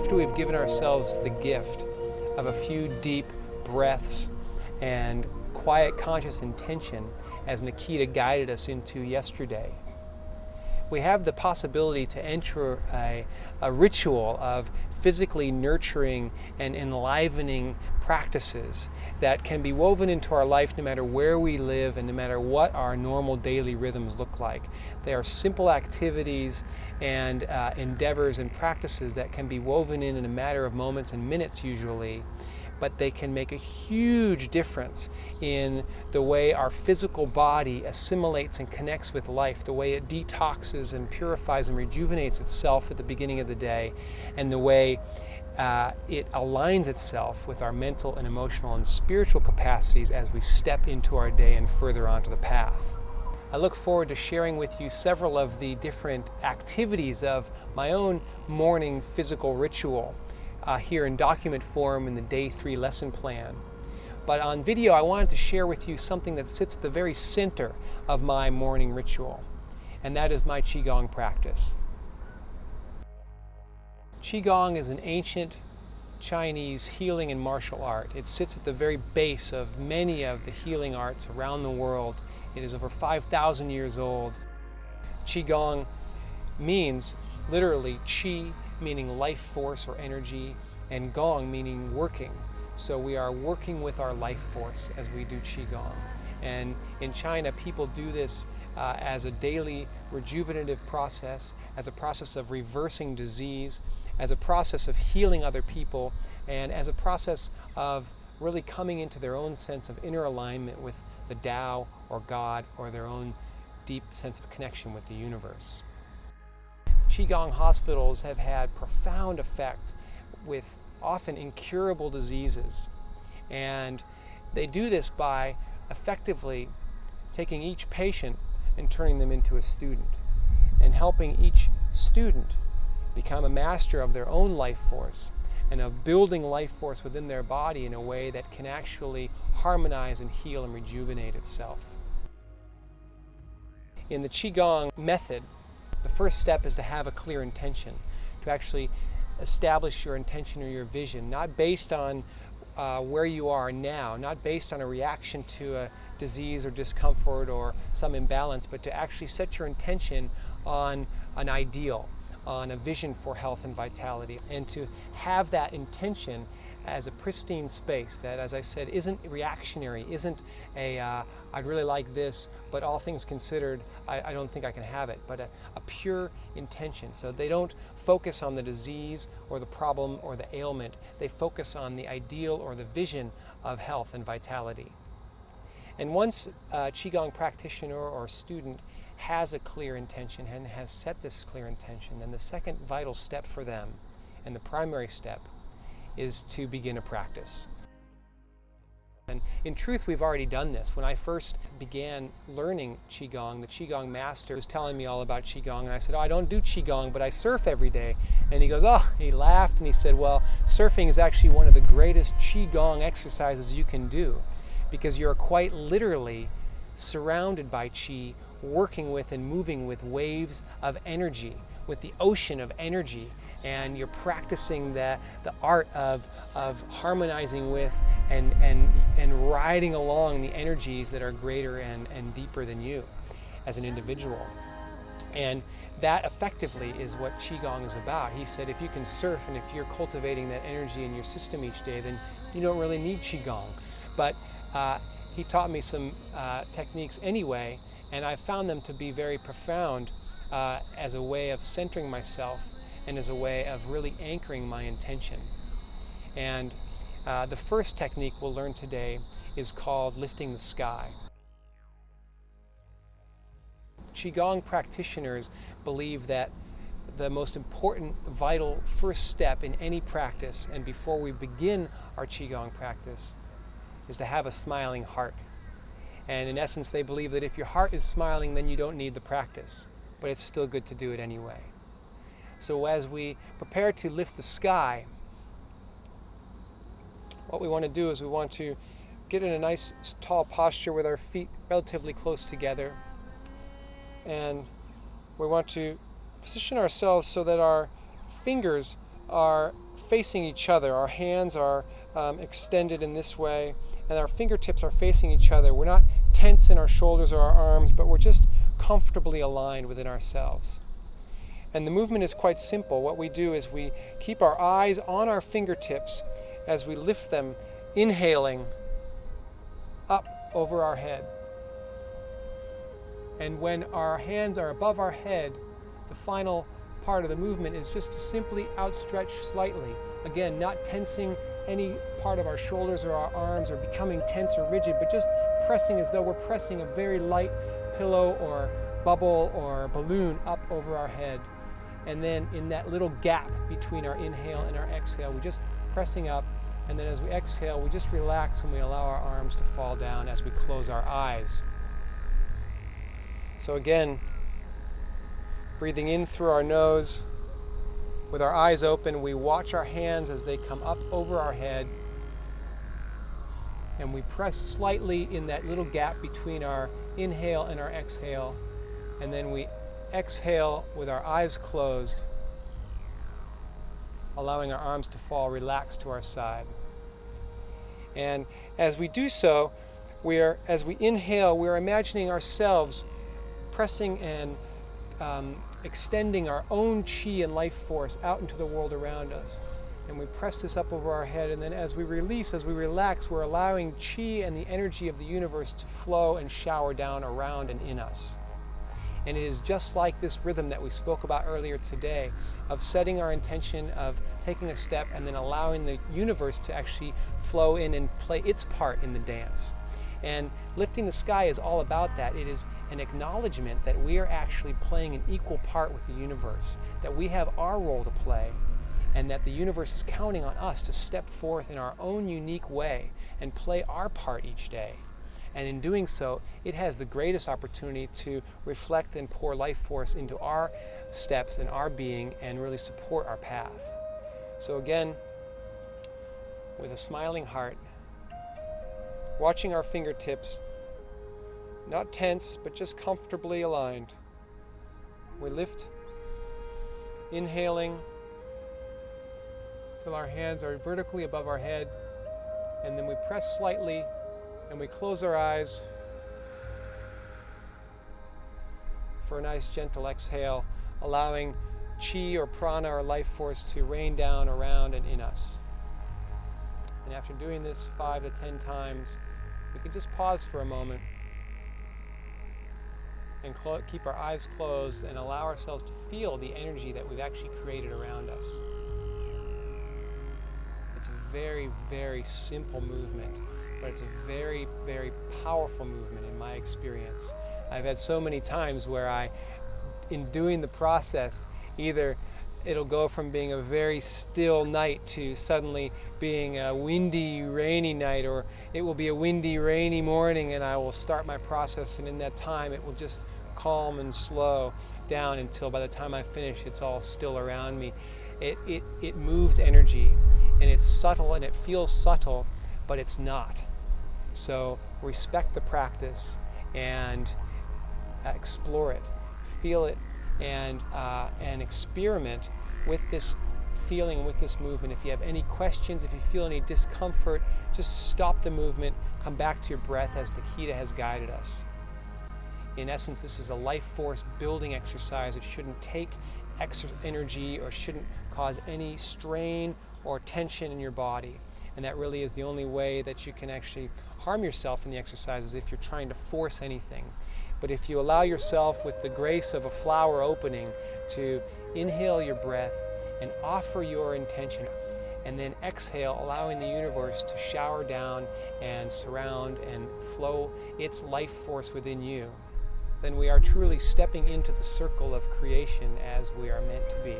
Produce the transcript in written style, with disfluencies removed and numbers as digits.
after we've given ourselves the gift of a few deep breaths and quiet conscious intention, as Nikita guided us into yesterday, we have the possibility to enter a ritual of physically nurturing and enlivening practices that can be woven into our life no matter where we live and no matter what our normal daily rhythms look like. They are simple activities and endeavors and practices that can be woven in a matter of moments and minutes usually, but they can make a huge difference in the way our physical body assimilates and connects with life, the way it detoxes and purifies and rejuvenates itself at the beginning of the day, and the way it aligns itself with our mental and emotional and spiritual capacities as we step into our day and further onto the path. I look forward to sharing with you several of the different activities of my own morning physical ritual here in document form in the Day 3 lesson plan. But on video, I wanted to share with you something that sits at the very center of my morning ritual, and that is my Qigong practice. Qigong is an ancient Chinese healing and martial art. It sits at the very base of many of the healing arts around the world. It is over 5,000 years old. Qigong means literally qi, meaning life force or energy, and gong, meaning working. So we are working with our life force as we do Qigong. And in China, people do this as a daily rejuvenative process, as a process of reversing disease, as a process of healing other people, and as a process of really coming into their own sense of inner alignment with the Tao or God or their own deep sense of connection with the universe. Qigong hospitals have had profound effect with often incurable diseases, and they do this by effectively taking each patient and turning them into a student, and helping each student become a master of their own life force and of building life force within their body in a way that can actually harmonize and heal and rejuvenate itself. In the Qigong method, the first step is to have a clear intention, to actually establish your intention or your vision, not based on where you are now, not based on a reaction to a disease or discomfort or some imbalance, but to actually set your intention on an ideal, on a vision for health and vitality, and to have that intention as a pristine space that, as I said, isn't reactionary, isn't I'd really like this, but all things considered, I don't think I can have it, but a pure intention. So they don't focus on the disease or the problem or the ailment. They focus on the ideal or the vision of health and vitality. And once a Qigong practitioner or student has a clear intention and has set this clear intention, then the second vital step for them, and the primary step, is to begin a practice. And in truth, we've already done this. When I first began learning Qigong, the Qigong master was telling me all about Qigong, and I said, "Oh, I don't do Qigong, but I surf every day." And he goes, he laughed and he said, "Well, surfing is actually one of the greatest Qigong exercises you can do, because you're quite literally surrounded by Qi, working with and moving with waves of energy, with the ocean of energy, and you're practicing the art of harmonizing with and riding along the energies that are greater and deeper than you as an individual." And that effectively is what Qigong is about. He said if you can surf and if you're cultivating that energy in your system each day, then you don't really need Qigong. But he taught me some techniques anyway, and I found them to be very profound as a way of centering myself and as a way of really anchoring my intention. And the first technique we'll learn today is called lifting the sky. Qigong practitioners believe that the most important, vital first step in any practice, and before we begin our Qigong practice, is to have a smiling heart. And in essence, they believe that if your heart is smiling, then you don't need the practice, but it's still good to do it anyway. So as we prepare to lift the sky, what we want to do is we want to get in a nice tall posture with our feet relatively close together. And we want to position ourselves so that our fingers are facing each other. Our hands are extended in this way, and our fingertips are facing each other. We're not tense in our shoulders or our arms, but we're just comfortably aligned within ourselves. And the movement is quite simple. What we do is we keep our eyes on our fingertips as we lift them, inhaling up over our head. And when our hands are above our head, the final part of the movement is just to simply outstretch slightly. Again, not tensing any part of our shoulders or our arms or becoming tense or rigid, but just pressing as though we're pressing a very light pillow or bubble or balloon up over our head. And then in that little gap between our inhale and our exhale, we're just pressing up. And then as we exhale, we just relax and we allow our arms to fall down as we close our eyes. So again, breathing in through our nose, with our eyes open, we watch our hands as they come up over our head, and we press slightly in that little gap between our inhale and our exhale, and then we exhale with our eyes closed, allowing our arms to fall relaxed to our side. And as we do so, as we inhale, we're imagining ourselves pressing and extending our own chi and life force out into the world around us. And we press this up over our head, and then as we release, as we relax, we're allowing chi and the energy of the universe to flow and shower down around and in us. And it is just like this rhythm that we spoke about earlier today, of setting our intention, of taking a step, and then allowing the universe to actually flow in and play its part in the dance. And Lifting the Sky is all about that. It is an acknowledgement that we are actually playing an equal part with the universe, that we have our role to play, and that the universe is counting on us to step forth in our own unique way and play our part each day. And in doing so, it has the greatest opportunity to reflect and pour life force into our steps and our being and really support our path. So again, with a smiling heart, watching our fingertips, not tense, but just comfortably aligned. We lift, inhaling till our hands are vertically above our head, and then we press slightly and we close our eyes for a nice gentle exhale, allowing chi or prana or life force to rain down around and in us. And after doing this 5 to 10 times, we can just pause for a moment and keep our eyes closed and allow ourselves to feel the energy that we've actually created around us. It's a very, very simple movement, but it's a very, very powerful movement in my experience. I've had so many times where in doing the process, either it'll go from being a very still night to suddenly being a windy, rainy night, or it will be a windy, rainy morning, and I will start my process, and in that time it will just calm and slow down until by the time I finish, it's all still around me. It moves energy, and it's subtle, and it feels subtle, but it's not. So respect the practice and explore it, feel it, and experiment with this feeling, with this movement. If you have any questions, if you feel any discomfort, just stop the movement, come back to your breath as Nikita has guided us. In essence, this is a life force building exercise. It shouldn't take extra energy or shouldn't cause any strain or tension in your body. And that really is the only way that you can actually harm yourself in the exercises, if you're trying to force anything. But if you allow yourself, with the grace of a flower opening, to inhale your breath and offer your intention, and then exhale, allowing the universe to shower down and surround and flow its life force within you, then we are truly stepping into the circle of creation as we are meant to be.